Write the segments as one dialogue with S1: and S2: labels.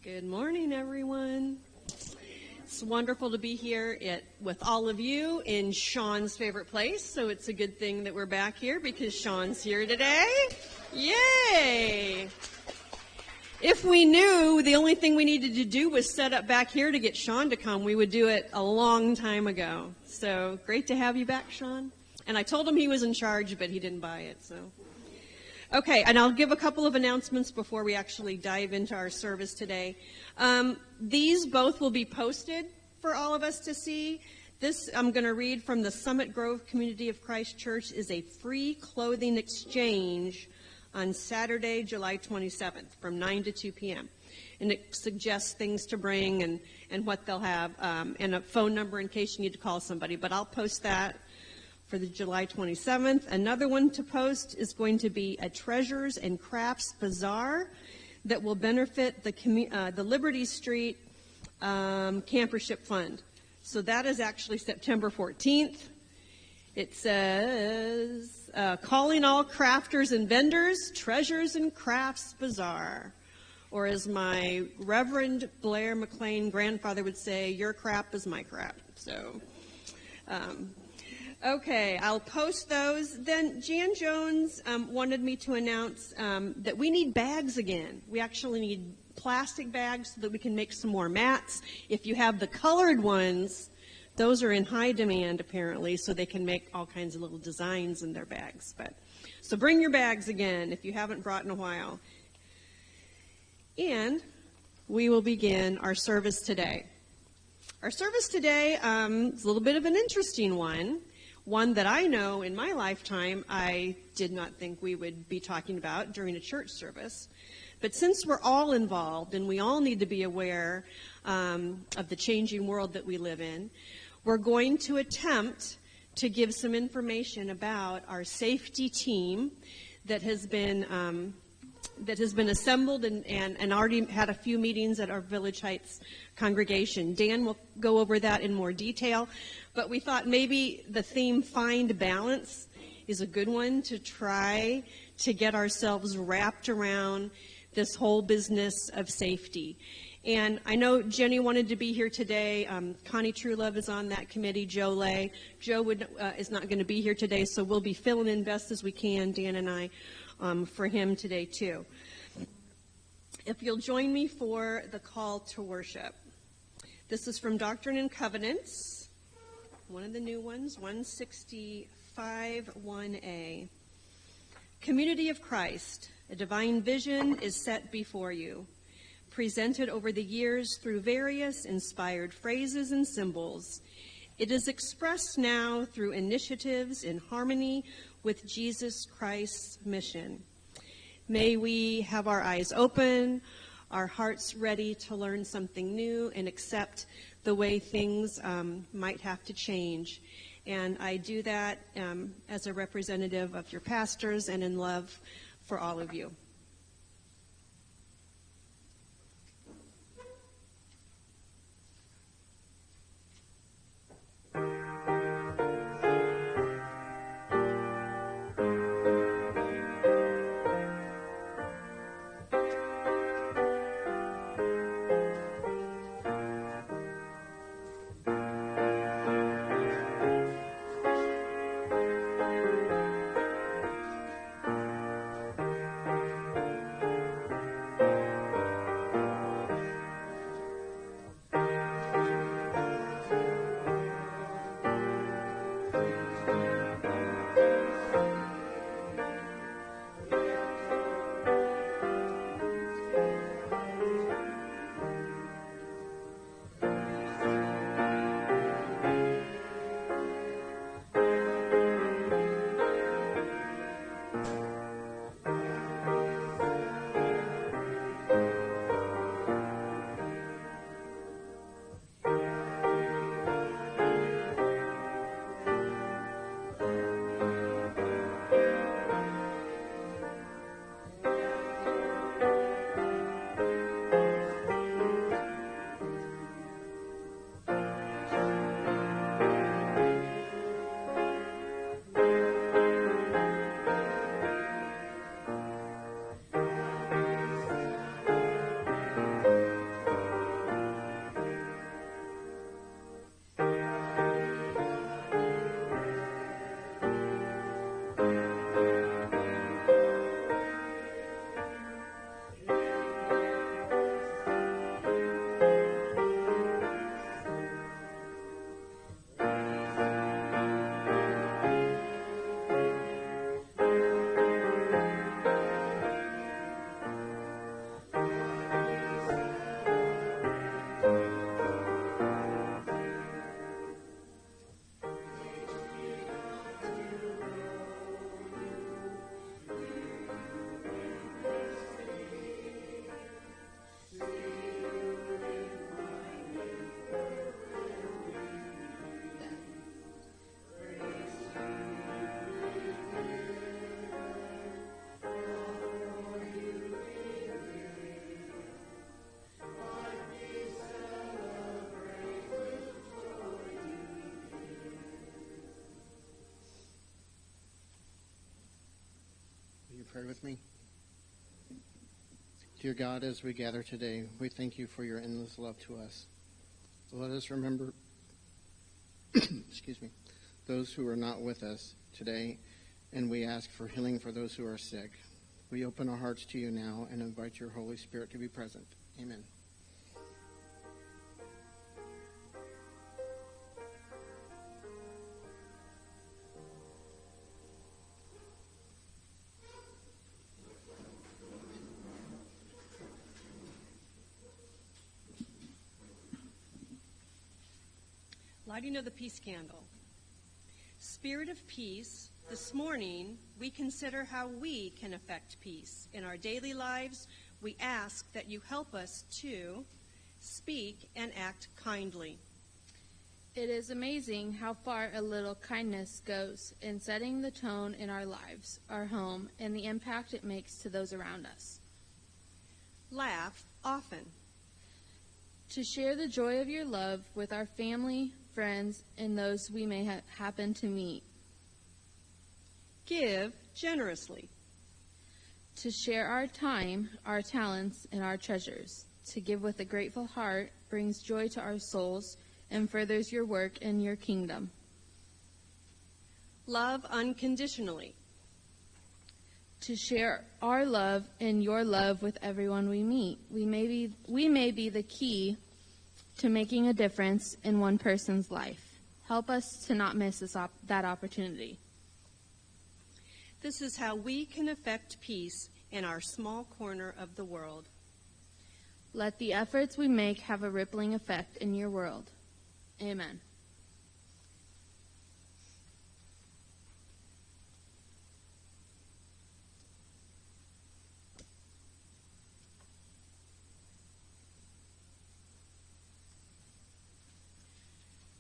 S1: Good morning, everyone. It's wonderful to be here with all of you in Sean's favorite place. So it's a good thing that we're back here because Sean's here today. Yay! If we knew the only thing we needed to do was set up back here to get Sean to come, we would do it a long time ago. So great to have you back, Sean. And I told him he was in charge, but he didn't buy it, so. Okay, and I'll give a couple of announcements before we actually dive into our service today. These both will be posted for all of us to see. This I'm going to read from the Summit Grove Community of Christ Church is a free clothing exchange on Saturday, July 27th from 9 to 2 p.m. And it suggests things to bring and what they'll have and a phone number in case you need to call somebody. But I'll post that for the July 27th. Another one to post is going to be a Treasures and Crafts Bazaar that will benefit the Liberty Street Campership Fund. So that is actually September 14th. It says, calling all crafters and vendors, Treasures and Crafts Bazaar. Or as my Reverend Blair McLean grandfather would say, your crap is my crap. So, okay, I'll post those. Then Jan Jones wanted me to announce that we need bags again. We actually need plastic bags so that we can make some more mats. If you have the colored ones, those are in high demand apparently, so they can make all kinds of little designs in their bags. So bring your bags again if you haven't brought in a while. And we will begin our service today. Our service today is a little bit of an interesting one that I know in my lifetime I did not think we would be talking about during a church service. But since we're all involved and we all need to be aware of the changing world that we live in, we're going to attempt to give some information about our safety team that has been assembled and already had a few meetings at our Village Heights congregation. Dan will go over that in more detail, but we thought maybe the theme Find Balance is a good one to try to get ourselves wrapped around this whole business of safety. And I know Jenny wanted to be here today. Connie Truelove is on that committee, Joe Lay. Joe is not going to be here today, so we'll be filling in best as we can, Dan and I, for him today too. If you'll join me for the call to worship. This is from Doctrine and Covenants, one of the new ones, 165:1a. Community of Christ, a divine vision is set before you, presented over the years through various inspired phrases and symbols. It is expressed now through initiatives in harmony with Jesus Christ's mission. May we have our eyes open, our hearts ready to learn something new and accept the way things might have to change. And I do that as a representative of your pastors and in love for all of you.
S2: me. Dear God, as we gather today, we thank you for your endless love to us. Let us remember, excuse me, those who are not with us today, and we ask for healing for those who are sick. We open our hearts to you now and invite your Holy Spirit to be present. Amen.
S1: Lighting of the peace candle. Spirit of peace, this morning we consider how we can affect peace. In our daily lives, we ask that you help us to speak and act kindly.
S3: It is amazing how far a little kindness goes in setting the tone in our lives, our home, and the impact it makes to those around us.
S1: Laugh often.
S3: To share the joy of your love with our family, friends, and those we may happen to meet.
S1: Give generously.
S3: To share our time, our talents, and our treasures. To give with a grateful heart brings joy to our souls and furthers your work in your kingdom.
S1: Love unconditionally.
S3: To share our love and your love with everyone we meet. We may be the key to making a difference in one person's life. Help us to not miss that opportunity.
S1: This is how we can affect peace in our small corner of the world.
S3: Let the efforts we make have a rippling effect in your world. Amen.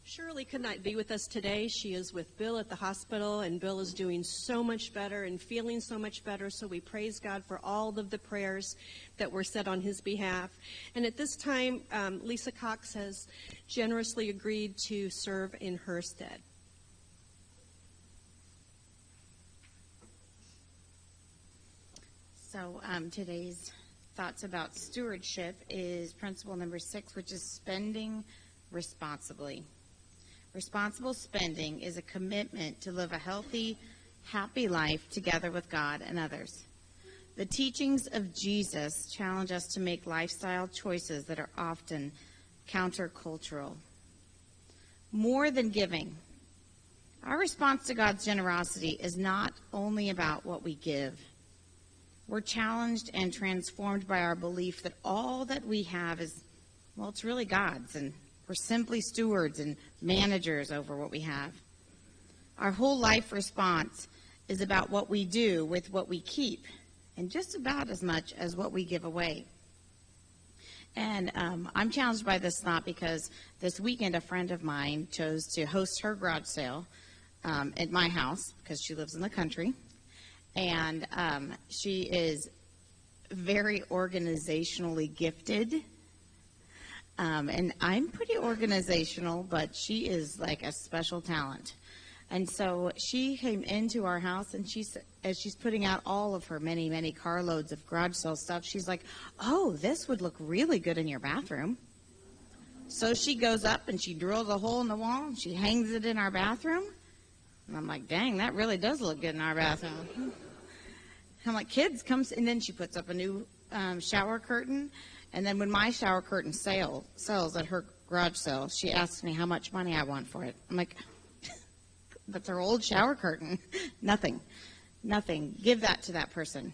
S1: Shirley could not be with us today. She is with Bill at the hospital, and Bill is doing so much better and feeling so much better, so we praise God for all of the prayers that were said on his behalf. And at this time, Lisa Cox has generously agreed to serve in her stead.
S4: So today's thoughts about stewardship is principle number 6, which is spending responsibly. Responsible spending is a commitment to live a healthy, happy life together with God and others. The teachings of Jesus challenge us to make lifestyle choices that are often countercultural. More than giving, our response to God's generosity is not only about what we give. We're challenged and transformed by our belief that all that we have is, well, it's really God's, and we're simply stewards and managers over what we have. Our whole life response is about what we do with what we keep, and just about as much as what we give away. And I'm challenged by this thought because this weekend a friend of mine chose to host her garage sale at my house because she lives in the country. And she is very organizationally gifted. And I'm pretty organizational, but she is like a special talent. And so she came into our house, and as she's putting out all of her many, many carloads of garage sale stuff, she's like, oh, this would look really good in your bathroom. So she goes up and she drills a hole in the wall and she hangs it in our bathroom. And I'm like, dang, that really does look good in our bathroom. I'm like, kids, come, and then she puts up a new shower curtain. And then when my shower curtain sells at her garage sale, she asks me how much money I want for it. I'm like, that's her old shower curtain. Nothing. Give that to that person.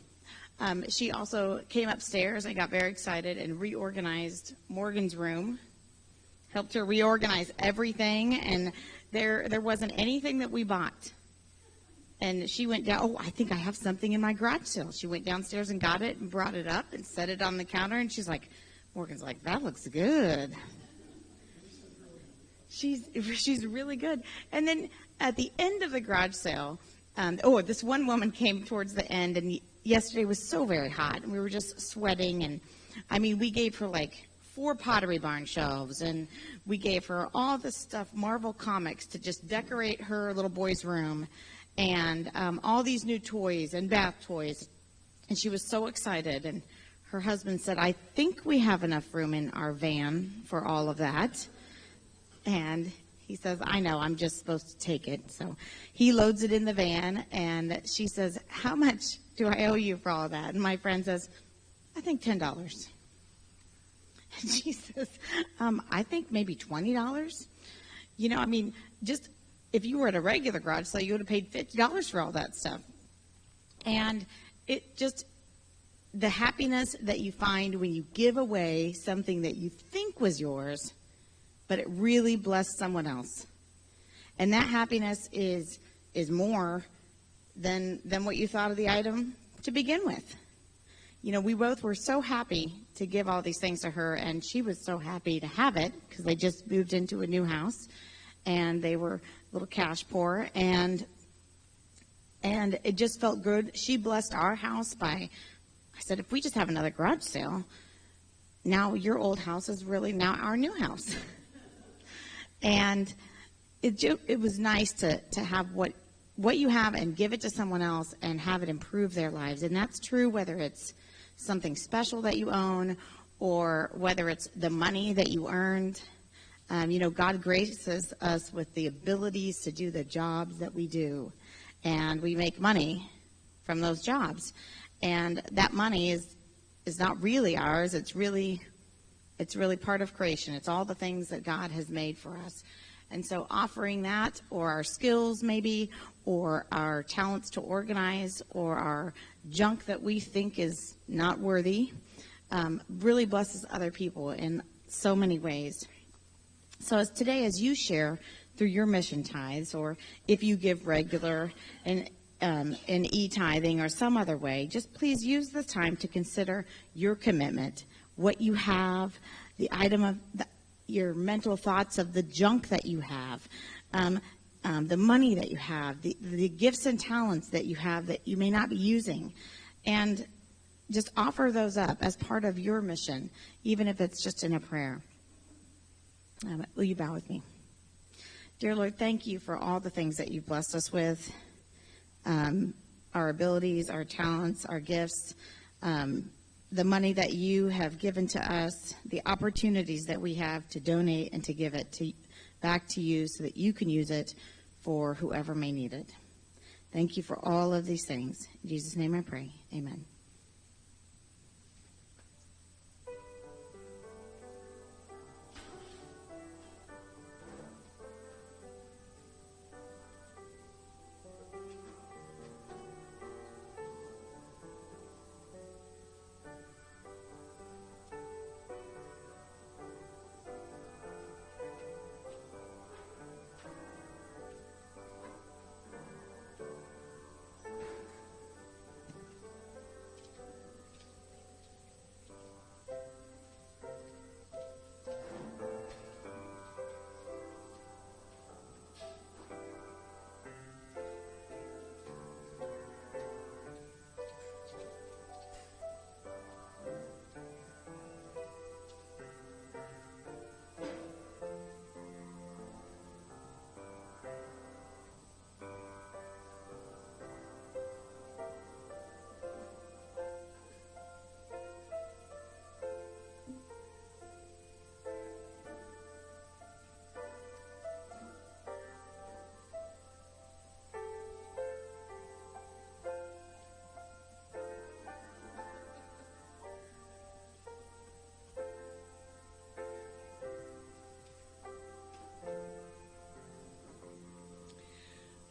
S4: She also came upstairs and got very excited and reorganized Morgan's room, helped her reorganize everything, and there wasn't anything that we bought. And she went down, oh, I think I have something in my garage sale. She went downstairs and got it and brought it up and set it on the counter. And she's like, Morgan's like, that looks good. She's really good. And then at the end of the garage sale, this one woman came towards the end. And yesterday was so very hot. And we were just sweating. And, I mean, we gave her like 4 Pottery Barn shelves. And we gave her all this stuff, Marvel Comics, to just decorate her little boy's room. And all these new toys and bath toys. And she was so excited. And her husband said, I think we have enough room in our van for all of that. And he says, I know, I'm just supposed to take it. So he loads it in the van, and she says, how much do I owe you for all of that? And my friend says, I think $10. And she says, I think maybe $20. You know, I mean, just if you were at a regular garage sale, you would have paid $50 for all that stuff. And it just, the happiness that you find when you give away something that you think was yours, but it really blessed someone else. And that happiness is more than what you thought of the item to begin with. You know, we both were so happy to give all these things to her, and she was so happy to have it because they just moved into a new house, and they were a little cash poor, and it just felt good. She blessed our house by, I said, if we just have another garage sale, now your old house is really now our new house. And it was nice to have what you have and give it to someone else and have it improve their lives. And that's true whether it's something special that you own or whether it's the money that you earned. You know, God graces us with the abilities to do the jobs that we do. And we make money from those jobs. And that money is not really ours. It's really part of creation. It's all the things that God has made for us. And so offering that, or our skills maybe, or our talents to organize, or our junk that we think is not worthy, really blesses other people in so many ways. So as you share through your mission tithes, or if you give regular and in e-tithing or some other way, just please use the time to consider your commitment, what you have, the item of your mental thoughts of the junk that you have, the money that you have, the gifts and talents that you have that you may not be using, and just offer those up as part of your mission, even if it's just in a prayer. Will you bow with me? Dear Lord, thank you for all the things that you've blessed us with, our abilities, our talents, our gifts, the money that you have given to us, the opportunities that we have to donate and to give it back to you so that you can use it for whoever may need it. Thank you for all of these things. In Jesus' name I pray. Amen.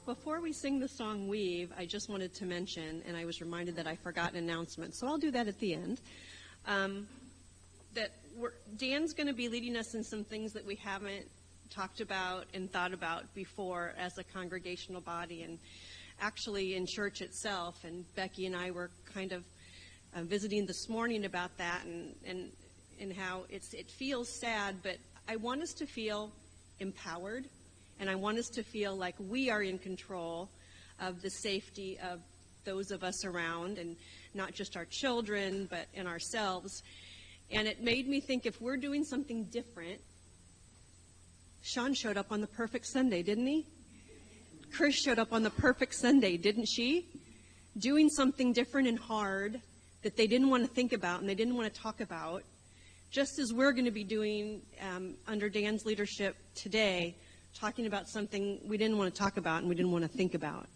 S1: Before we sing the song Weave, I just wanted to mention, and I was reminded that I forgot an announcement, so I'll do that at the end, that Dan's going to be leading us in some things that we haven't talked about and thought about before as a congregational body, and actually in church itself. And Becky and I were kind of visiting this morning about that and how it feels sad, but I want us to feel empowered. And I want us to feel like we are in control of the safety of those of us around, and not just our children, but in ourselves. And it made me think, if we're doing something different, Sean showed up on the perfect Sunday, didn't he? Chris showed up on the perfect Sunday, didn't she? Doing something different and hard that they didn't want to think about and they didn't want to talk about, just as we're going to be doing under Dan's leadership today, talking about something we didn't want to talk about and we didn't want to think about.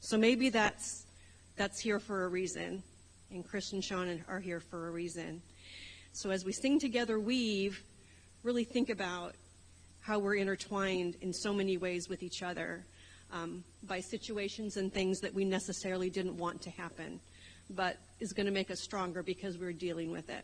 S1: So maybe that's here for a reason, and Chris and Sean are here for a reason. So as we sing together, Weave, really think about how we're intertwined in so many ways with each other by situations and things that we necessarily didn't want to happen, but is going to make us stronger because we're dealing with it.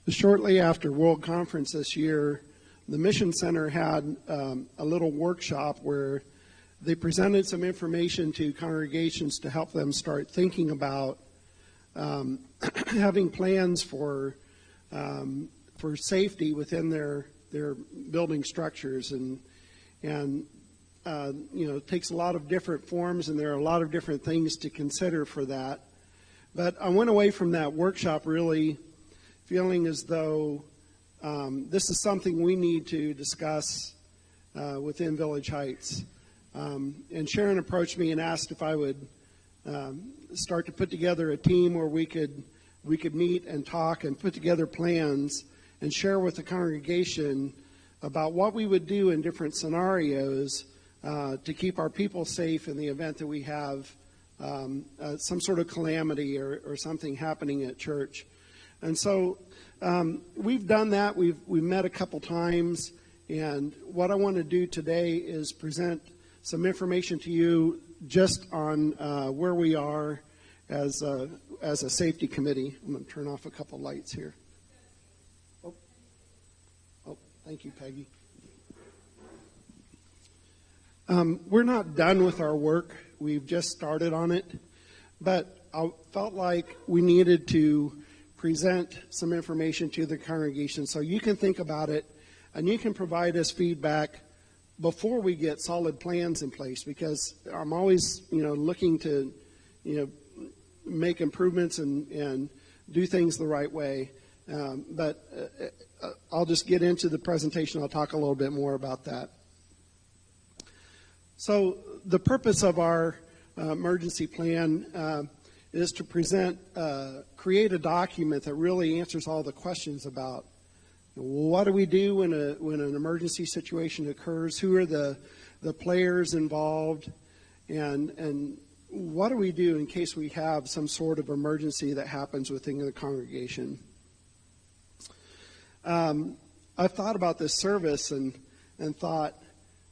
S5: Shortly after World Conference this year, the Mission Center had a little workshop where they presented some information to congregations to help them start thinking about having plans for safety within their building structures, and it takes a lot of different forms, and there are a lot of different things to consider for that. But I went away from that workshop really feeling as though this is something we need to discuss within Village Heights. And Sharon approached me and asked if I would start to put together a team where we could meet and talk and put together plans and share with the congregation about what we would do in different scenarios to keep our people safe in the event that we have some sort of calamity or something happening at church. And so we've done that. We've met a couple times, and what I want to do today is present some information to you just on where we are as a safety committee. I'm going to turn off a couple lights here. Oh, thank you, Peggy. We're not done with our work. We've just started on it, but I felt like we needed to present some information to the congregation so you can think about it and you can provide us feedback before we get solid plans in place, because I'm always, looking to, make improvements and do things the right way. But I'll just get into the presentation. I'll talk a little bit more about that. So the purpose of our emergency plan is to create a document that really answers all the questions about what do we do when an emergency situation occurs, who are the players involved, and what do we do in case we have some sort of emergency that happens within the congregation. I've thought about this service and thought,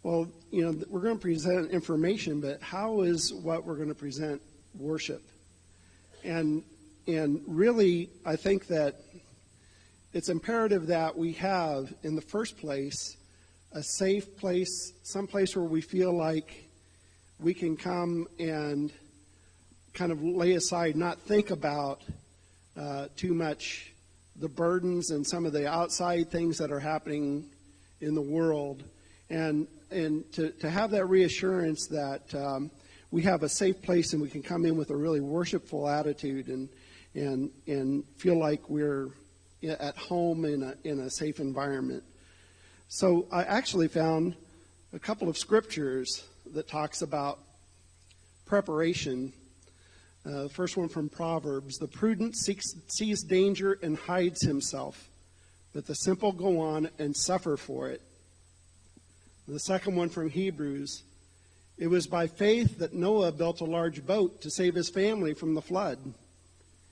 S5: well, we're going to present information, but how is what we're going to present worship? And really, I think that it's imperative that we have, in the first place, a safe place, some place where we feel like we can come and kind of lay aside, not think about too much the burdens and some of the outside things that are happening in the world, and to have that reassurance that we have a safe place and we can come in with a really worshipful attitude and feel like we're at home in a safe environment. So I actually found a couple of scriptures that talks about preparation. The first one from Proverbs: the prudent sees danger and hides himself, but the simple go on and suffer for it. The second one from Hebrews: it was by faith that Noah built a large boat to save his family from the flood.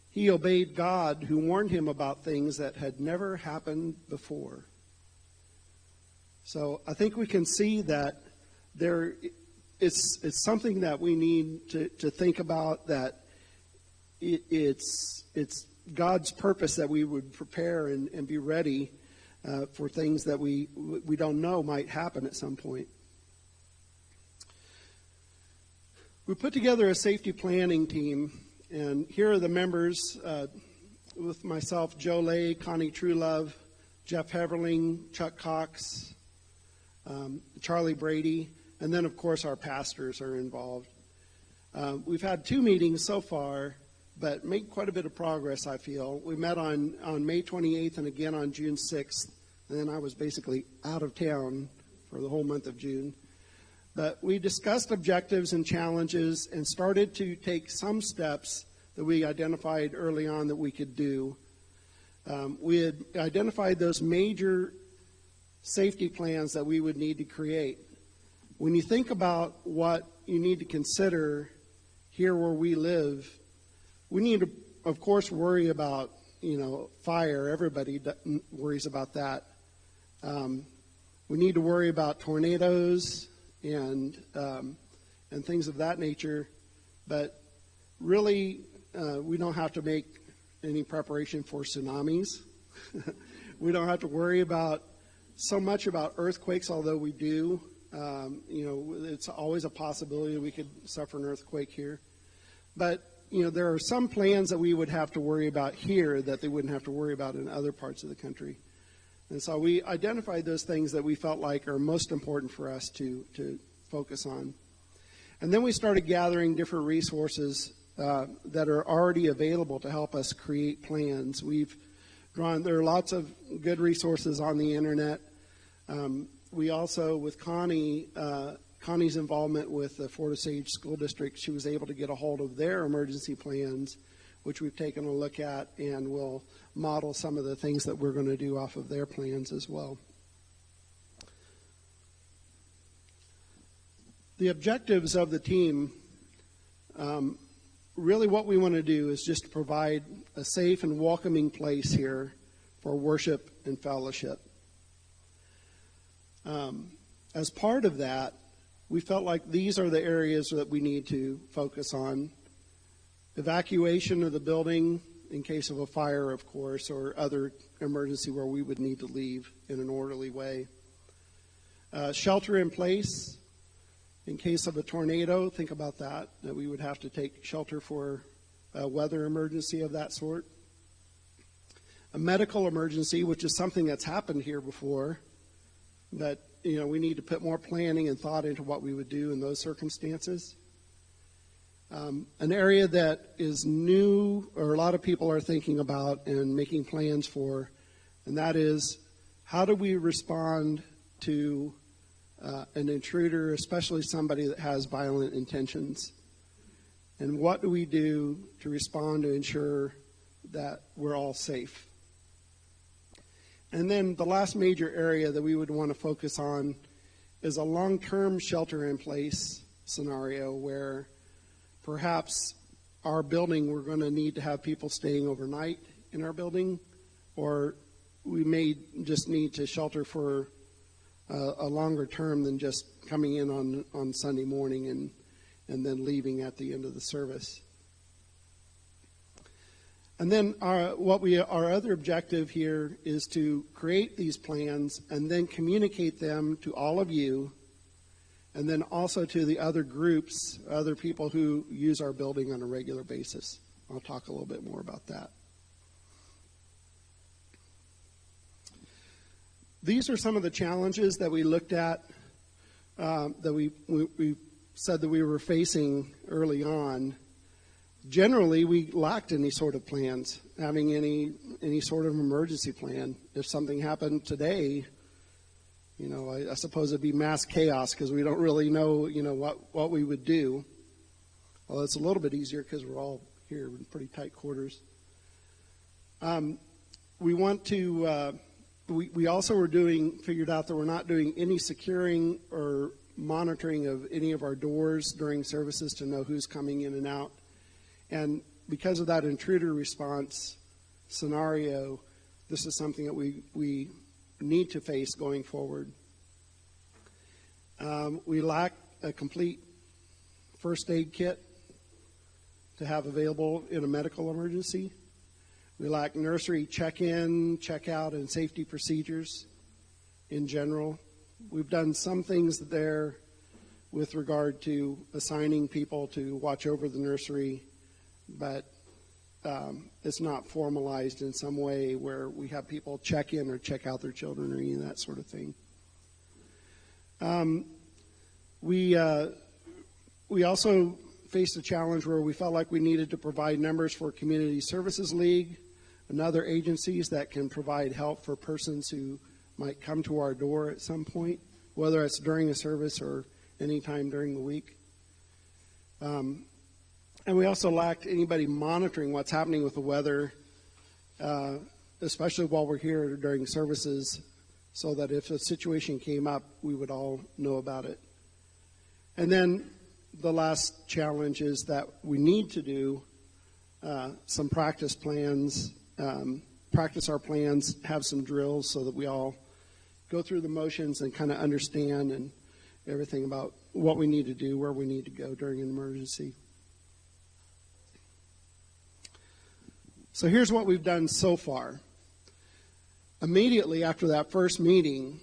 S5: He obeyed God, who warned him about things that had never happened before. So I think we can see that it's something that we need to think about, that it's God's purpose that we would prepare and be ready for things that we don't know might happen at some point. We put together a safety planning team, and here are the members with myself: Joe Lay, Connie Truelove, Jeff Heverling, Chuck Cox, Charlie Brady, and then, of course, our pastors are involved. We've had 2 meetings so far, but made quite a bit of progress, I feel. We met on May 28th and again on June 6th, and then I was basically out of town for the whole month of June. But we discussed objectives and challenges and started to take some steps that we identified early on that we could do. We had identified those major safety plans that we would need to create. When you think about what you need to consider here where we live, we need to, of course, worry about, fire. Everybody worries about that. We need to worry about tornadoes and things of that nature, but really we don't have to make any preparation for tsunamis. We don't have to worry so much about earthquakes, although we do. It's always a possibility we could suffer an earthquake here. But, there are some plans that we would have to worry about here that they wouldn't have to worry about in other parts of the country. And so we identified those things that we felt like are most important for us to focus on. And then we started gathering different resources that are already available to help us create plans. There are lots of good resources on the internet. We also, with Connie's involvement with the Fort Osage School District, she was able to get a hold of their emergency plans, which we've taken a look at, and will model some of the things that we're going to do off of their plans as well. The objectives of the team, really what we want to do is just provide a safe and welcoming place here for worship and fellowship. As part of that, we felt like these are the areas that we need to focus on. evacuation of the building in case of a fire, of course, or other emergency where we would need to leave in an orderly way. Shelter in place in case of a tornado. Think about that we would have to take shelter for a weather emergency of that sort. A medical emergency, which is something that's happened here before, but we need to put more planning and thought into what we would do in those circumstances. An area that is new, or a lot of people are thinking about and making plans for, and that is, how do we respond to an intruder, especially somebody that has violent intentions? And what do we do to respond to ensure that we're all safe? And then the last major area that we would want to focus on is a long-term shelter-in-place scenario where perhaps our building, we're going to need to have people staying overnight in our building, or we may just need to shelter for a longer term than just coming in on Sunday morning and then leaving at the end of the service. And then our other objective here is to create these plans and then communicate them to all of you, and then also to the other groups, other people who use our building on a regular basis. I'll talk a little bit more about that. These are some of the challenges that we looked at, that we said that we were facing early on. Generally, we lacked any sort of plans, having any sort of emergency plan. If something happened today, I suppose it'd be mass chaos because we don't really know, what we would do. Well, it's a little bit easier because we're all here in pretty tight quarters. We want to. We also figured out that we're not doing any securing or monitoring of any of our doors during services to know who's coming in and out. And because of that intruder response scenario, this is something that we need to face going forward. We lack a complete first aid kit to have available in a medical emergency. We lack nursery check-in, check-out, and safety procedures in general. We've done some things there with regard to assigning people to watch over the nursery, but it's not formalized in some way where we have people check in or check out their children or any of that sort of thing. We also faced a challenge where we felt like we needed to provide numbers for Community Services League and other agencies that can provide help for persons who might come to our door at some point, whether it's during a service or any time during the week. And we also lacked anybody monitoring what's happening with the weather, especially while we're here during services, so that if a situation came up, we would all know about it. And then the last challenge is that we need to do some practice plans, practice our plans, have some drills so that we all go through the motions and kind of understand and everything about what we need to do, where we need to go during an emergency. So here's what we've done so far. Immediately after that first meeting,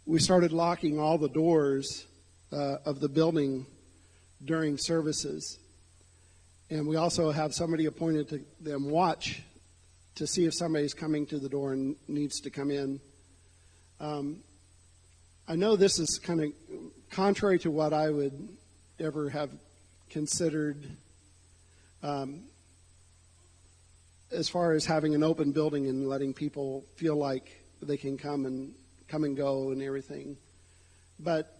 S5: we started locking all the doors of the building during services. And we also have somebody appointed to them watch to see if somebody's coming to the door and needs to come in. I know this is kind of contrary to what I would ever have considered as far as having an open building and letting people feel like they can come and go and everything. But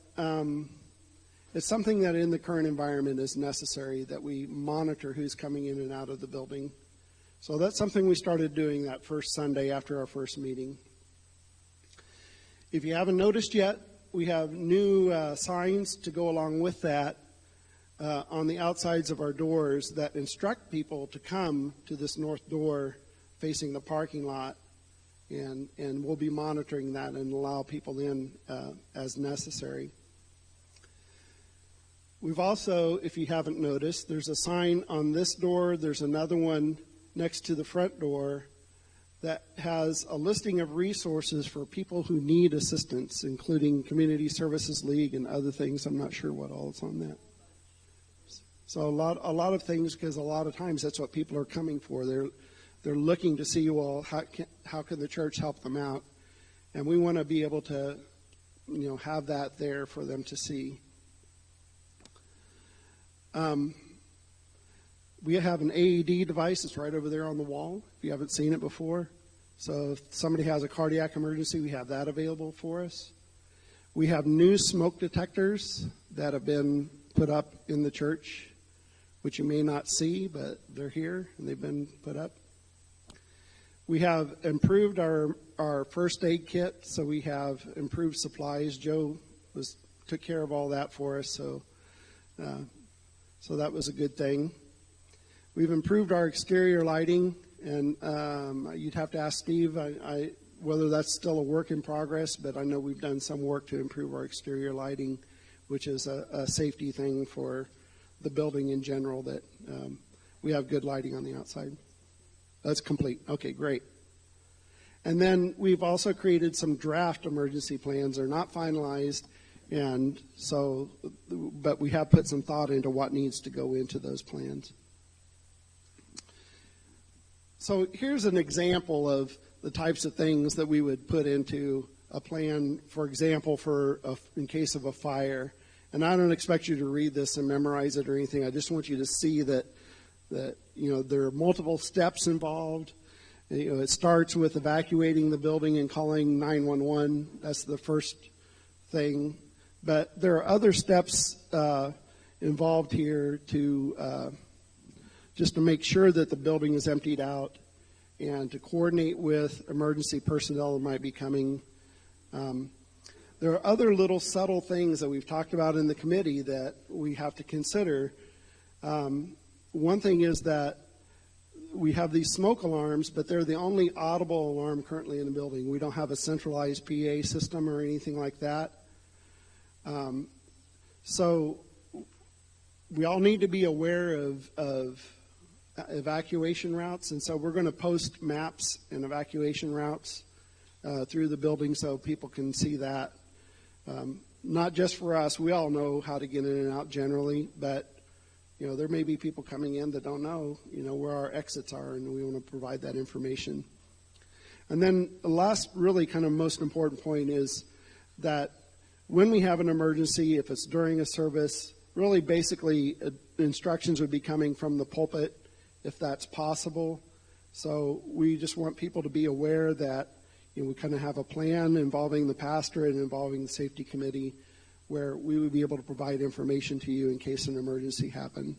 S5: it's something that in the current environment is necessary, that we monitor who's coming in and out of the building. So that's something we started doing that first Sunday after our first meeting. If you haven't noticed yet, we have new signs to go along with that on the outsides of our doors that instruct people to come to this north door facing the parking lot, and we'll be monitoring that and allow people in as necessary. We've also, if you haven't noticed, there's a sign on this door. There's another one next to the front door that has a listing of resources for people who need assistance, including Community Services League and other things. I'm not sure what all is on that. So a lot of things, because a lot of times that's what people are coming for. They're looking to see, well, how can the church help them out? And we want to be able to, have that there for them to see. We have an AED device. It's right over there on the wall, if you haven't seen it before. So if somebody has a cardiac emergency, we have that available for us. We have new smoke detectors that have been put up in the church, which you may not see, but they're here and they've been put up. We have improved our first aid kit, so we have improved supplies. Joe took care of all that for us, so that was a good thing. We've improved our exterior lighting, and you'd have to ask Steve whether that's still a work in progress, but I know we've done some work to improve our exterior lighting, which is a safety thing for the building in general, that we have good lighting on the outside. That's complete. Okay, great. And then we've also created some draft emergency plans. They're not finalized, and so, but we have put some thought into what needs to go into those plans. So here's an example of the types of things that we would put into a plan, for example, in case of a fire. And I don't expect you to read this and memorize it or anything. I just want you to see that there are multiple steps involved. It starts with evacuating the building and calling 911. That's the first thing. But there are other steps involved here to just to make sure that the building is emptied out and to coordinate with emergency personnel that might be coming. There are other little subtle things that we've talked about in the committee that we have to consider. One thing is that we have these smoke alarms, but they're the only audible alarm currently in the building. We don't have a centralized PA system or anything like that. So we all need to be aware of evacuation routes, and so we're going to post maps and evacuation routes through the building so people can see that. Not just for us. We all know how to get in and out generally, but there may be people coming in that don't know, where our exits are, and we want to provide that information. And then the last really kind of most important point is that when we have an emergency, if it's during a service, really basically instructions would be coming from the pulpit if that's possible. So we just want people to be aware that we kind of have a plan involving the pastor and involving the safety committee where we would be able to provide information to you in case an emergency happened.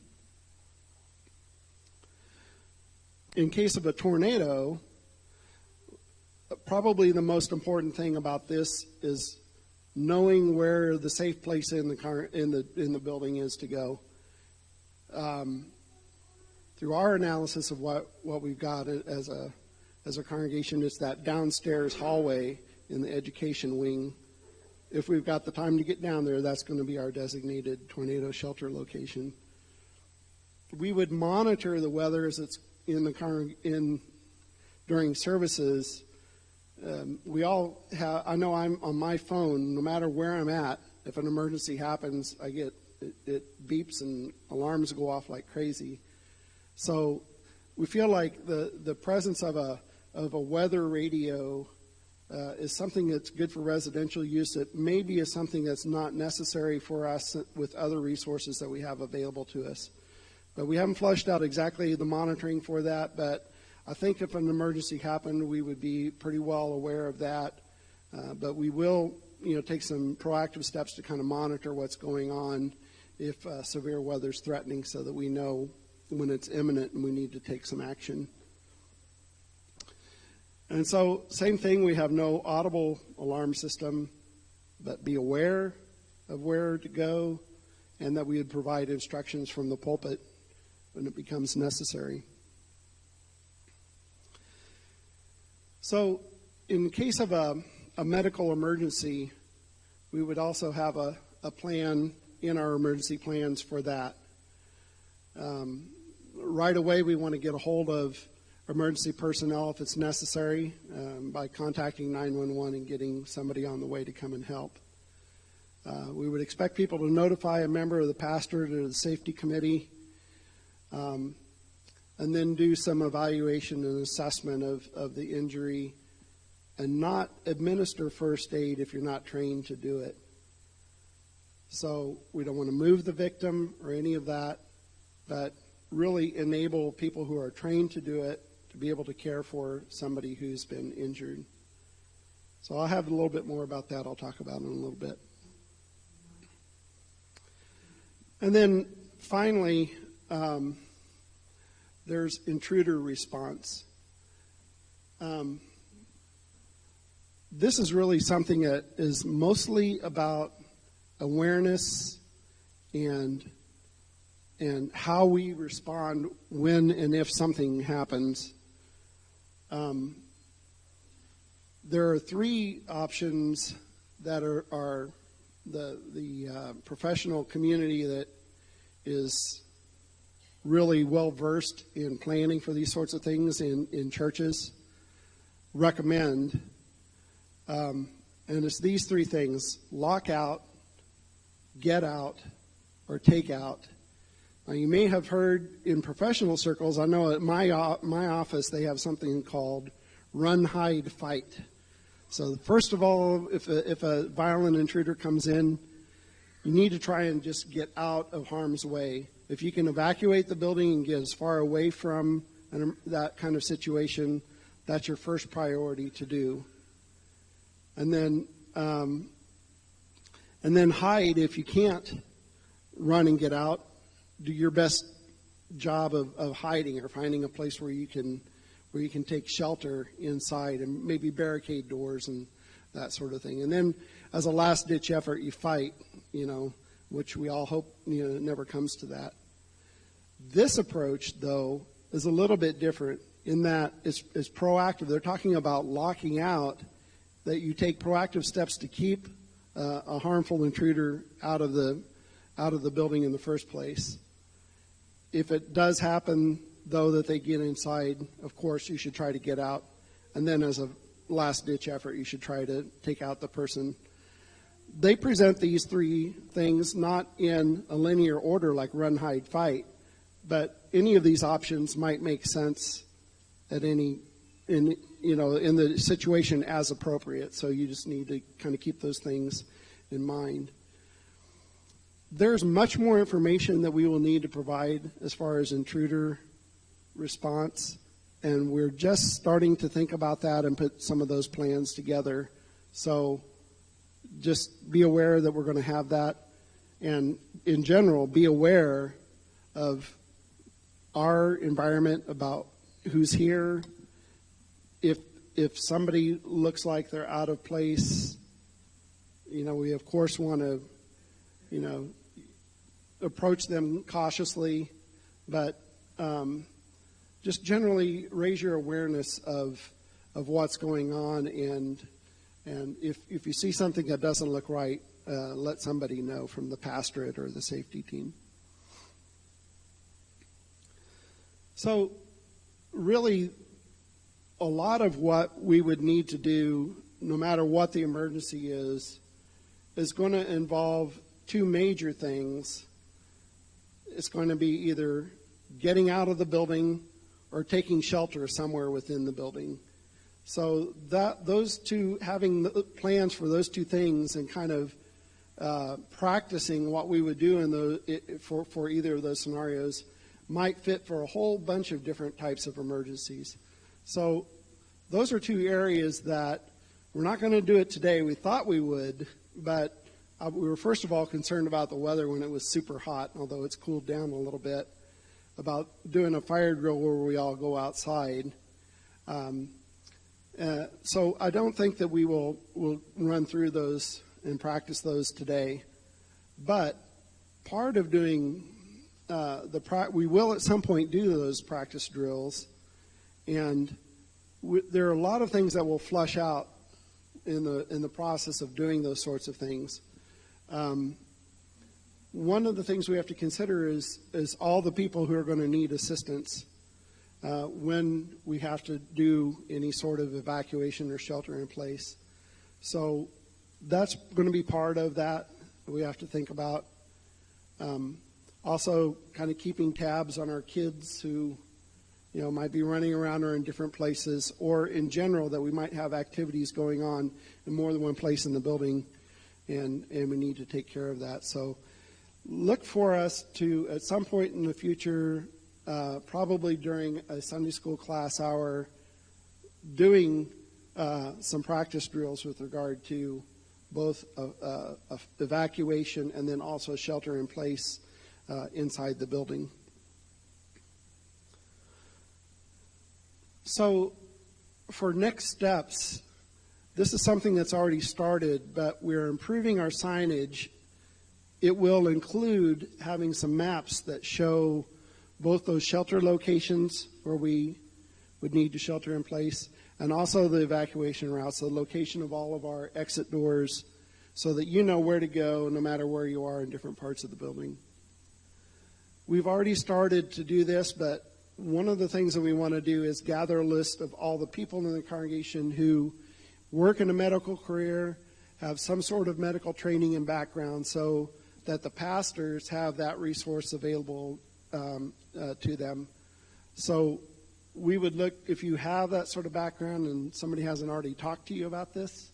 S5: In case of a tornado, probably the most important thing about this is knowing where the safe place in the building is to go. Through our analysis of what we've got as a congregation, it's that downstairs hallway in the education wing. If we've got the time to get down there, that's going to be our designated tornado shelter location. We would monitor the weather as it's during services. I know I'm on my phone, no matter where I'm at, if an emergency happens, it beeps and alarms go off like crazy. So we feel like the presence of a weather radio is something that's good for residential use. It maybe is something that's not necessary for us with other resources that we have available to us. But we haven't flushed out exactly the monitoring for that, but I think if an emergency happened, we would be pretty well aware of that. But we will, take some proactive steps to kind of monitor what's going on if severe weather is threatening so that we know when it's imminent and we need to take some action. And so, same thing, we have no audible alarm system, but be aware of where to go and that we would provide instructions from the pulpit when it becomes necessary. So, in case of a medical emergency, we would also have a plan in our emergency plans for that. Right away, we want to get a hold of emergency personnel if it's necessary by contacting 911 and getting somebody on the way to come and help. We would expect people to notify a member of the pastorate or the safety committee, and then do some evaluation and assessment of the injury, and not administer first aid if you're not trained to do it. So we don't want to move the victim or any of that, but really enable people who are trained to do it to be able to care for somebody who's been injured. So I'll have a little bit more about that I'll talk about in a little bit. And then finally, there's intruder response. This is really something that is mostly about awareness and how we respond when and if something happens. There are three options that are the professional community that is really well versed in planning for these sorts of things in churches recommend. And it's these three things: lock out, get out, or take out. Now, you may have heard in professional circles, I know at my office they have something called run, hide, fight. So first of all, if a violent intruder comes in, you need to try and just get out of harm's way. If you can evacuate the building and get as far away from that kind of situation, that's your first priority to do. And then hide if you can't run and get out. Do your best job of hiding or finding a place where you can take shelter inside and maybe barricade doors and that sort of thing. And then as a last ditch effort, you fight, which we all hope it never comes to that. This approach, though, is a little bit different in that it's proactive. They're talking about locking out, that you take proactive steps to keep a harmful intruder out of the building in the first place. If it does happen, though, that they get inside, of course, you should try to get out. And then as a last-ditch effort, you should try to take out the person. They present these three things not in a linear order like run, hide, fight, but any of these options might make sense at in the situation as appropriate. So you just need to kind of keep those things in mind. There's much more information that we will need to provide as far as intruder response, and we're just starting to think about that and put some of those plans together. So just be aware that we're going to have that, and in general, be aware of our environment, about who's here. If somebody looks like they're out of place, we of course want to, approach them cautiously, but just generally raise your awareness of what's going on, and if you see something that doesn't look right, let somebody know from the pastorate or the safety team. So really, a lot of what we would need to do, no matter what the emergency is going to involve two major things. It's going to be either getting out of the building or taking shelter somewhere within the building. So those two, having the plans for those two things and kind of practicing what we would do for either of those scenarios might fit for a whole bunch of different types of emergencies. So those are two areas that we're not going to do it today. We thought we would, but we were first of all concerned about the weather when it was super hot, although it's cooled down a little bit, about doing a fire drill where we all go outside. So I don't think that we'll run through those and practice those today. But part of doing we will at some point do those practice drills, and there are a lot of things that will flush out in the process of doing those sorts of things. one of the things we have to consider is all the people who are going to need assistance when we have to do any sort of evacuation or shelter in place. So that's going to be part of that we have to think about. Also kind of keeping tabs on our kids who might be running around or in different places, or in general that we might have activities going on in more than one place in the building, and we need to take care of that. So look for us to, at some point in the future, probably during a Sunday school class hour, doing some practice drills with regard to both evacuation and then also shelter in place inside the building. So for next steps, this is something that's already started, but we're improving our signage. It will include having some maps that show both those shelter locations where we would need to shelter in place, and also the evacuation routes, the location of all of our exit doors, so that you know where to go no matter where you are in different parts of the building. We've already started to do this, but one of the things that we want to do is gather a list of all the people in the congregation who work in a medical career, have some sort of medical training and background, so that the pastors have that resource available to them. So we would look, if you have that sort of background and somebody hasn't already talked to you about this,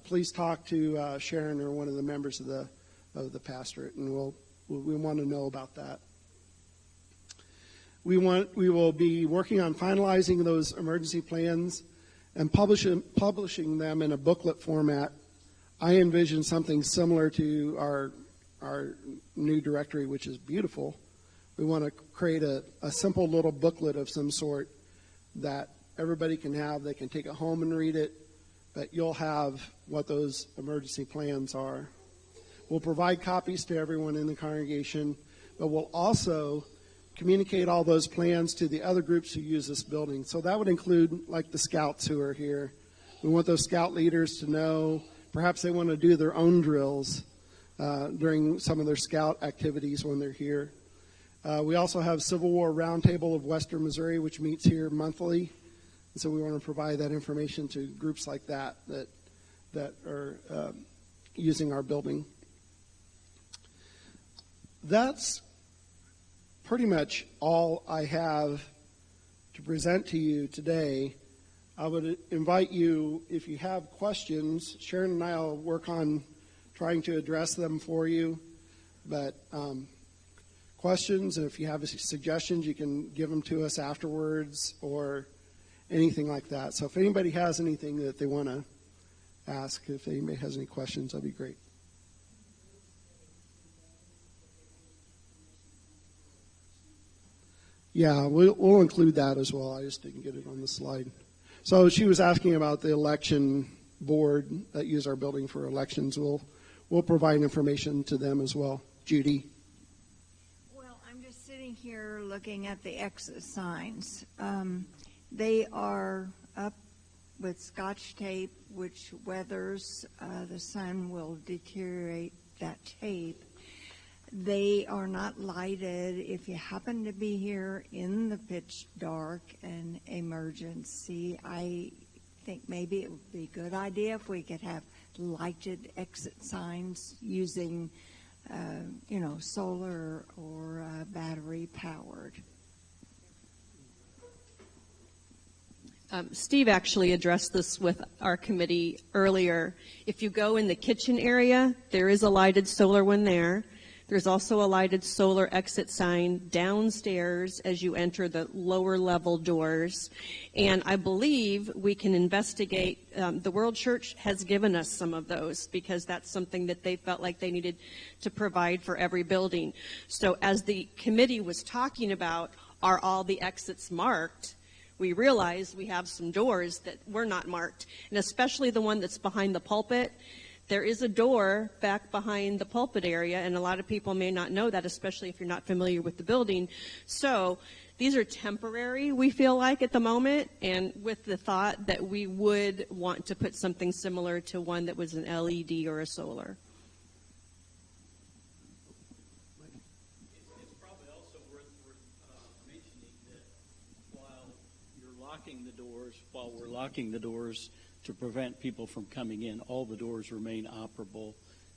S5: please talk to Sharon or one of the members of the pastorate, and we want to know about that. We will be working on finalizing those emergency plans and publishing them in a booklet format. I envision something similar to our new directory, which is beautiful. We want to create a simple little booklet of some sort that everybody can have. They can take it home and read it, but you'll have what those emergency plans are. We'll provide copies to everyone in the congregation, but we'll also communicate all those plans to the other groups who use this building. So that would include like the scouts who are here. We want those scout leaders to know, perhaps they want to do their own drills during some of their scout activities when they're here. We also have Civil War Roundtable of Western Missouri, which meets here monthly. And so we want to provide that information to groups like that are using our building. That's pretty much all I have to present to you today. I would invite you, if you have questions, Sharon and I will work on trying to address them for you. But questions, and if you have suggestions, you can give them to us afterwards or anything like that. So if anybody has anything that they want to ask, if anybody has any questions, that'd be great. Yeah, we'll include that as well. I just didn't get it on the slide. So she was asking about the election board that use our building for elections. We'll provide information to them as well. Judy?
S6: Well, I'm just sitting here looking at the exit signs. They are up with Scotch tape, which weathers. The sun will deteriorate that tape. They are not lighted. If you happen to be here in the pitch dark and emergency, I think maybe it would be a good idea if we could have lighted exit signs using, solar or battery powered.
S1: Steve actually addressed this with our committee earlier. If you go in the kitchen area, there is a lighted solar one there. There's also a lighted solar exit sign downstairs as you enter the lower level doors. And I believe we can investigate, the World Church has given us some of those because that's something that they felt like they needed to provide for every building. So as the committee was talking about, are all the exits marked? We realized we have some doors that were not marked, and especially the one that's behind the pulpit. There is a door back behind the pulpit area, and a lot of people may not know that, especially if you're not familiar with the building. So these are temporary, we feel like, at the moment, and with the thought that we would want to put something similar to one that was an LED or a solar.
S7: while we're locking the doors to prevent people from coming in, all the doors remain operable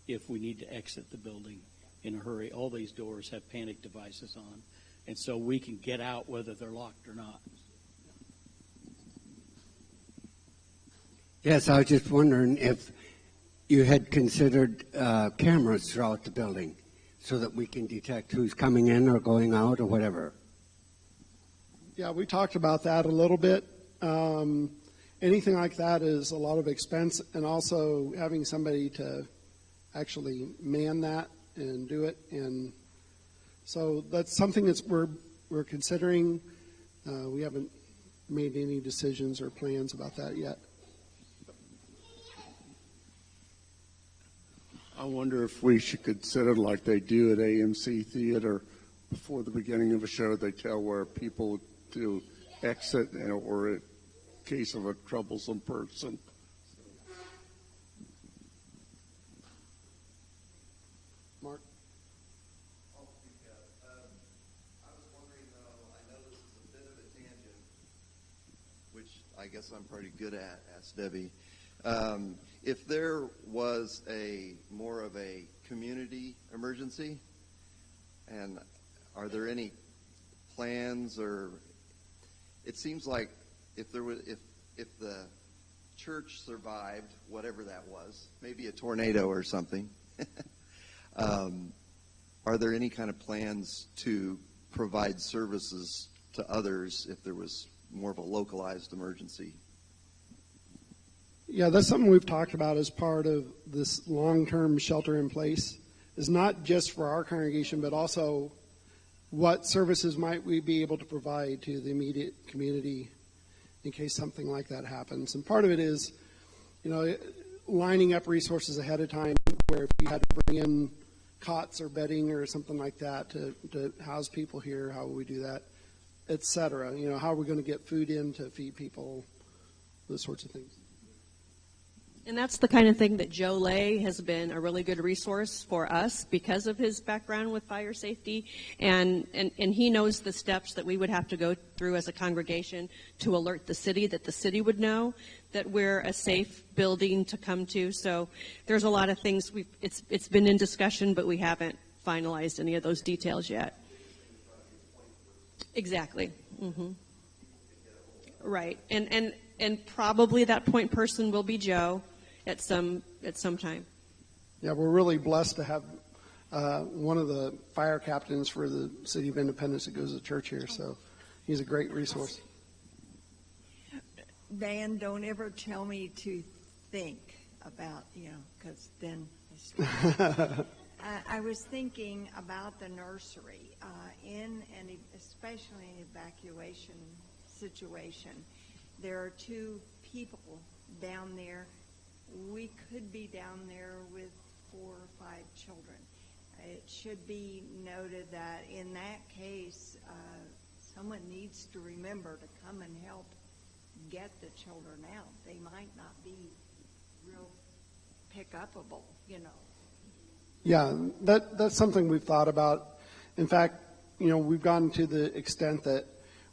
S7: if we need to exit the building in a hurry. All these doors have panic devices on, and so we can get out whether they're locked or not.
S8: Yes, I was just wondering if you had considered cameras throughout the building so that we can detect who's coming in or going out or whatever.
S5: Yeah, we talked about that a little bit. Anything like that is a lot of expense, and also having somebody to actually man that and do it. And so that's something that we're considering. We haven't made any decisions or plans about that yet.
S9: I wonder if we should consider, like they do at AMC Theater, before the beginning of a show, they tell where people to exit, or in case of a troublesome person.
S5: Mark?
S10: I'll speak up. I was wondering, though, I know this is a bit of a tangent, which I guess I'm pretty good at, asked Debbie. If there was more of a community emergency, and are there any plans, or it seems like if the church survived whatever that was, maybe a tornado or something, are there any kind of plans to provide services to others if there was more of a localized emergency?
S5: Yeah, that's something we've talked about as part of this long-term shelter in place, is not just for our congregation, but also what services might we be able to provide to the immediate community in case something like that happens. And part of it is, lining up resources ahead of time, where if you had to bring in cots or bedding or something like that to house people here, how would we do that, et cetera. How are we going to get food in to feed people, those sorts of things.
S1: And that's the kind of thing that Joe Lay has been a really good resource for us because of his background with fire safety. And he knows the steps that we would have to go through as a congregation to alert the city, that the city would know that we're a safe building to come to. So there's a lot of things. It's been in discussion, but we haven't finalized any of those details yet. Exactly. Mm-hmm. Right. And probably that point person will be Joe at some time.
S5: Yeah, we're really blessed to have one of the fire captains for the City of Independence that goes to church here, so he's a great resource.
S6: Dan, don't ever tell me to think about, because then I was thinking about the nursery especially an evacuation situation. There are two people down there. We could be down there with 4 or 5 children. It should be noted that in that case, someone needs to remember to come and help get the children out. They might not be real pick-upable,
S5: Yeah, that's something we've thought about. In fact, we've gotten to the extent that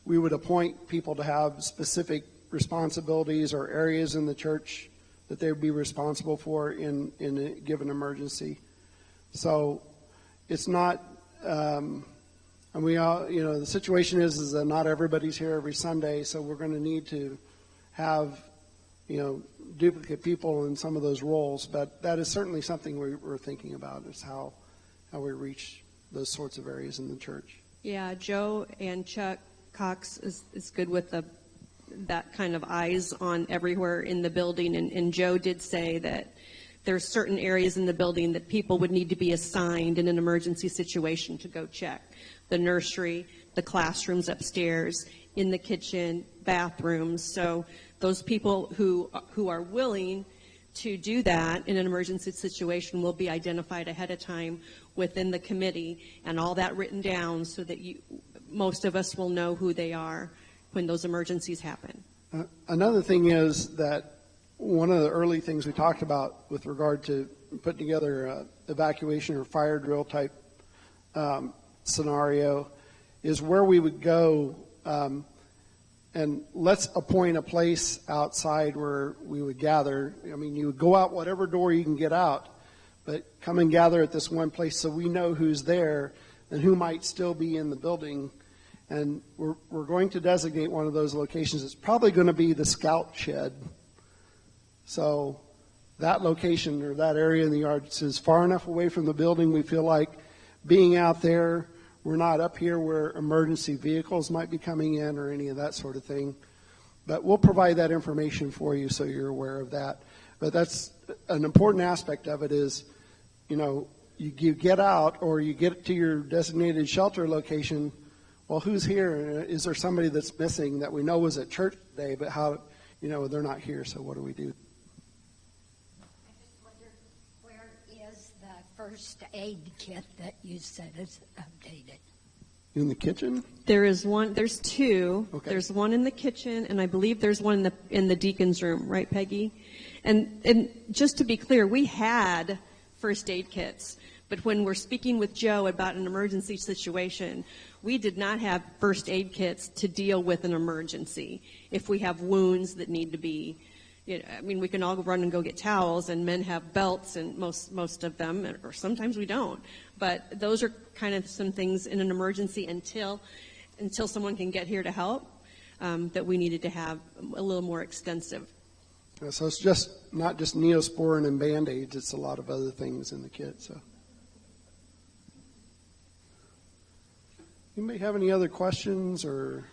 S5: we would appoint people to have specific responsibilities or areas in the church that they would be responsible for in a given emergency. So it's not, and we all, the situation is that not everybody's here every Sunday, so we're going to need to have, duplicate people in some of those roles. But that is certainly something we're thinking about, is how we reach those sorts of areas in the church.
S1: Yeah, Joe and Chuck Cox is good with that kind of eyes on everywhere in the building. And Joe did say that there's certain areas in the building that people would need to be assigned in an emergency situation to go check. The nursery, the classrooms upstairs, in the kitchen, bathrooms. So those people who are willing to do that in an emergency situation will be identified ahead of time within the committee, and all that written down so that most of us will know who they are when those emergencies happen.
S5: Another thing is that one of the early things we talked about with regard to putting together evacuation or fire drill type scenario is where we would go. And let's appoint a place outside where we would gather. I mean, you would go out whatever door you can get out, but come and gather at this one place so we know who's there and who might still be in the building. And we're going to designate one of those locations. It's probably going to be the scout shed. So that location or that area in the yard is far enough away from the building. We feel like being out there, we're not up here where emergency vehicles might be coming in or any of that sort of thing. But we'll provide that information for you so you're aware of that. But that's an important aspect of it is, you know, you get out or you get to your designated shelter location. Well, who's here? Is there somebody that's missing that we know was at church today, but how, you know, they're not here, so what do we do?
S11: I just wondered, where is the first aid kit that you said is updated?
S5: In the kitchen?
S1: There is one. There's two.
S5: Okay.
S1: There's one in the kitchen, and I believe there's one in the deacon's room, right, Peggy? And just to be clear, we had first aid kits, but when we're speaking with Joe about an emergency situation, we did not have first aid kits to deal with an emergency. If we have wounds that need to be, you know, I mean, we can all run and go get towels, and men have belts, and most of them, or sometimes we don't. But those are kind of some things in an emergency until someone can get here to help, that we needed to have a little more extensive.
S5: Yeah, so it's just not just Neosporin and Band-Aids, it's a lot of other things in the kit. So, anybody have any other questions or?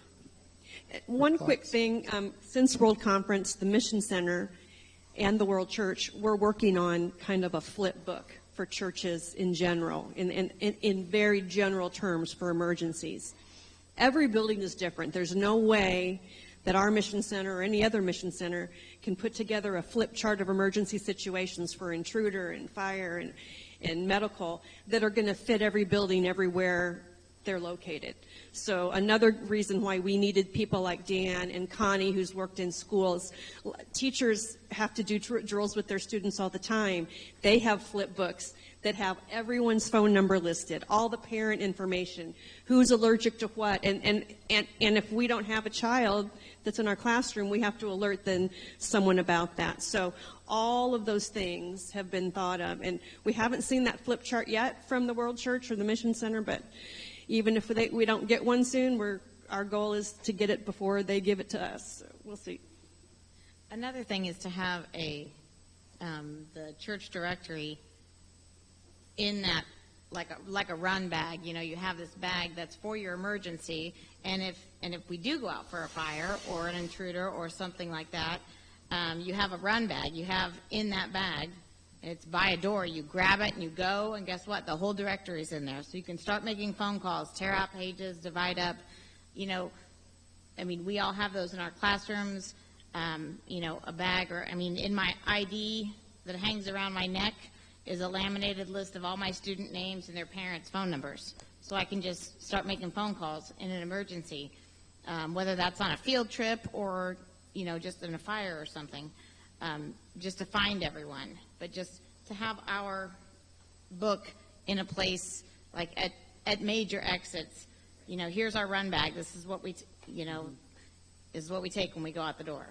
S1: One quick thing, since World Conference, the Mission Center and the World Church, we're working on kind of a flip book for churches in general, in very general terms for emergencies. Every building is different. There's no way that our mission center or any other mission center can put together a flip chart of emergency situations for intruder and fire and medical that are going to fit every building everywhere they're located. So another reason why we needed people like Dan and Connie, who's worked in schools. Teachers have to do drills with their students all the time. They have flip books that have everyone's phone number listed, all the parent information, who's allergic to what, and if we don't have a child that's in our classroom, we have to alert then someone about that. So all of those things have been thought of, and we haven't seen that flip chart yet from the World Church or the Mission Center, but even if we don't get one soon, our goal is to get it before they give it to us. So we'll see.
S4: Another thing is to have the church directory in that, like a run bag. You know, you have this bag that's for your emergency, and if we do go out for a fire or an intruder or something like that, you have a run bag. You have in that bag. It's by a door. You grab it and you go, and guess what? The whole directory is in there. So you can start making phone calls, tear out pages, divide up. You know, I mean, we all have those in our classrooms. You know, a bag, or I mean, in my ID that hangs around my neck is a laminated list of all my student names and their parents' phone numbers. So I can just start making phone calls in an emergency, whether that's on a field trip or, you know, just in a fire or something, just to find everyone. But just to have our book in a place like at major exits, you know, here's our run bag. This is what we take when we go out the door.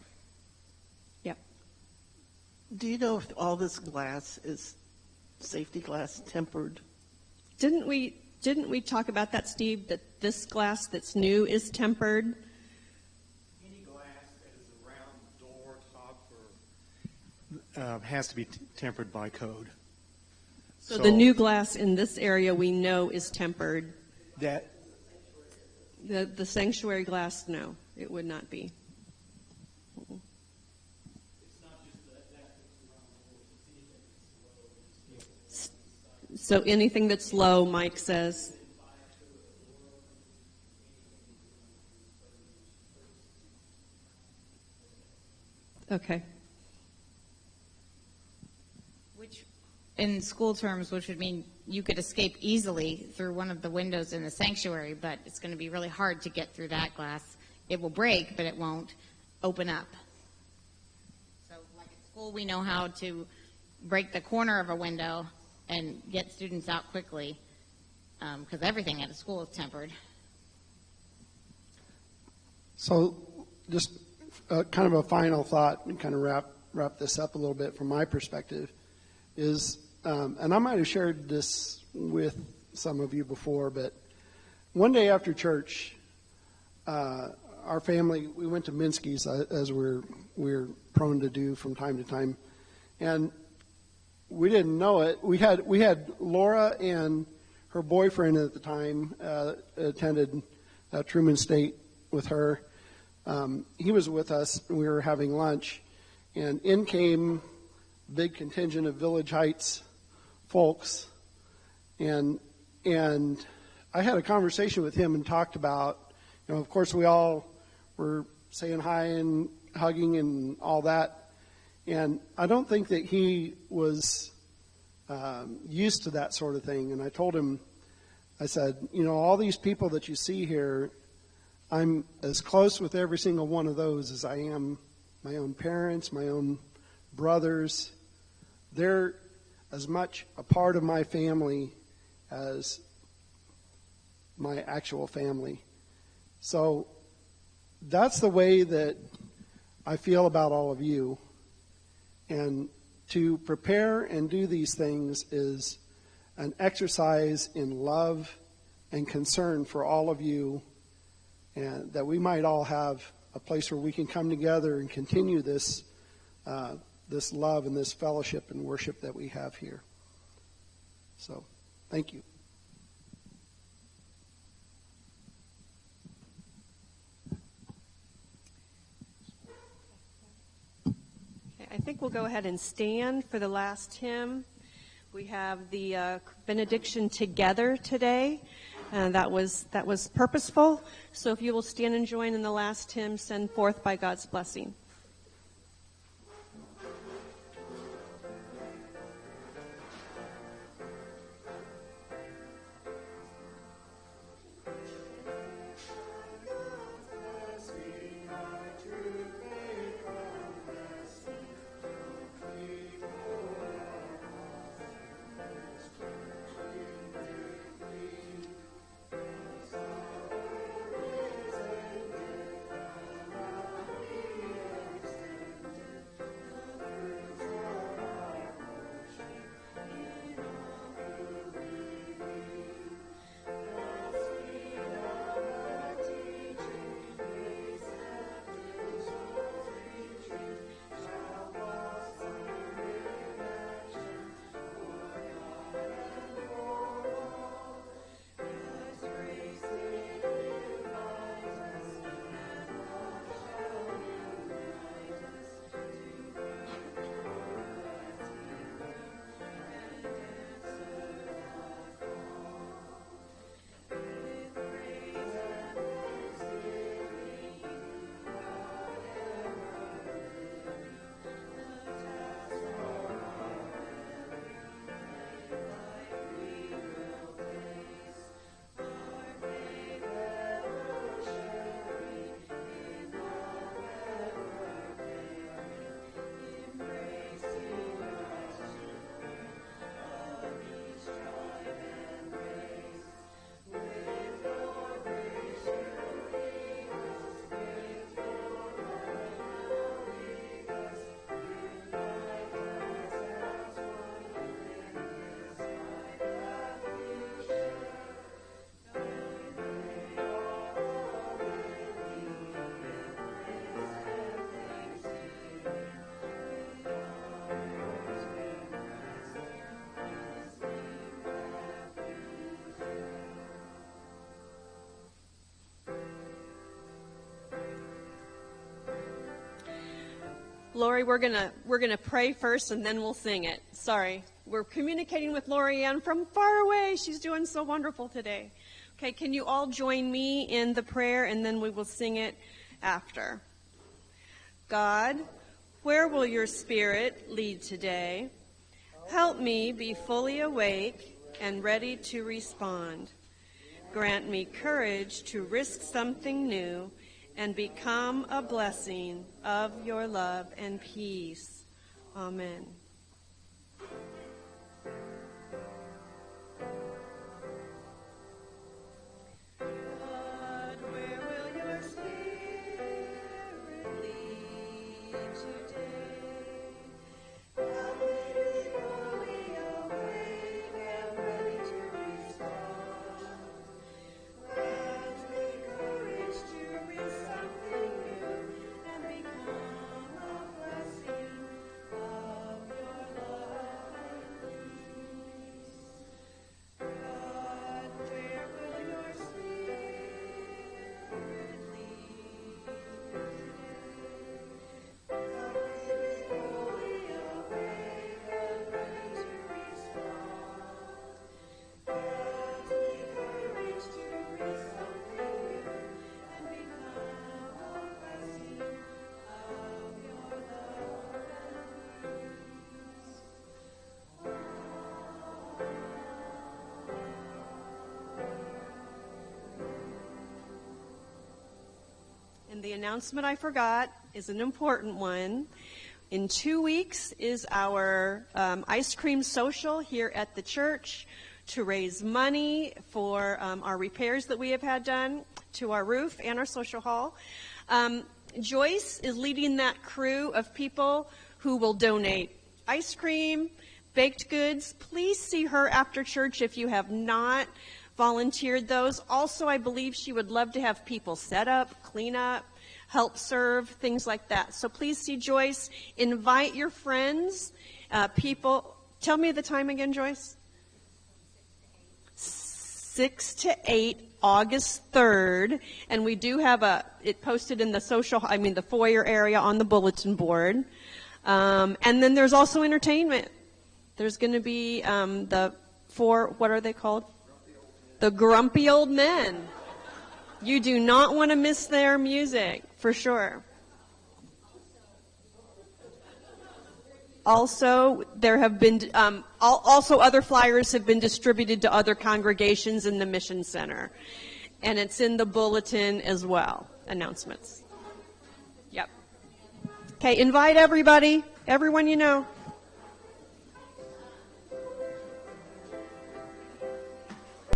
S1: Yep.
S12: Do you know if all this glass is safety glass tempered?
S1: Didn't we talk about that, Steve, that this glass that's new is tempered?
S13: Any glass that is around the door, top, or has to be tempered by code.
S1: So the new glass in this area we know is tempered.
S13: That
S1: the sanctuary glass, no, it would not be. So anything that's low, Mike says. Okay.
S4: Which, in school terms, which would mean you could escape easily through one of the windows in the sanctuary, but it's going to be really hard to get through that glass. It will break, but it won't open up. So, like at school, we know how to break the corner of a window and get students out quickly, because everything at a school is tempered.
S5: So just kind of a final thought and kind of wrap this up a little bit from my perspective is, and I might have shared this with some of you before, but one day after church, our family, we went to Minsky's, as we're prone to do from time to time, and we didn't know it. We had Laura and her boyfriend at the time attended Truman State with her. He was with us, and we were having lunch, and in came a big contingent of Village Heights folks, and I had a conversation with him and talked about, of course we all were saying hi and hugging and all that, and I don't think that he was used to that sort of thing. And I told him, I said, all these people that you see here, I'm as close with every single one of those as I am my own parents, my own brothers. They're as much a part of my family as my actual family. So that's the way that I feel about all of you. And to prepare and do these things is an exercise in love and concern for all of you, and that we might all have a place where we can come together and continue this this love and this fellowship and worship that we have here. So, thank you.
S1: Okay, I think we'll go ahead and stand for the last hymn. We have the benediction together today. That was purposeful. So if you will stand and join in the last hymn, Send Forth by God's Blessing. Lori, we're gonna pray first and then we'll sing it. Sorry. We're communicating with Lori Ann from far away. She's doing so wonderful today. Okay, can you all join me in the prayer and then we will sing it after. God, where will your Spirit lead today? Help me be fully awake and ready to respond. Grant me courage to risk something new and become a blessing of your love and peace. Amen. God, where will your Spirit the announcement I forgot is an important one. In 2 weeks is our ice cream social here at the church to raise money for our repairs that we have had done to our roof and our social hall. Joyce is leading that crew of people who will donate ice cream, baked goods. Please see her after church if you have not volunteered those. Also, I believe she would love to have people set up, clean up, help serve, things like that. So please see Joyce. Invite your friends, people. Tell me the time again, Joyce. 6 to 8, August 3rd. And we do have it posted in the the foyer area on the bulletin board. And then there's also entertainment. There's going to be what are they called? The Grumpy Old Men. You do not want to miss their music, for sure. Also, there have been, also other flyers have been distributed to other congregations in the Mission Center. And it's in the bulletin as well, announcements. Yep. Okay, invite everybody, everyone you know.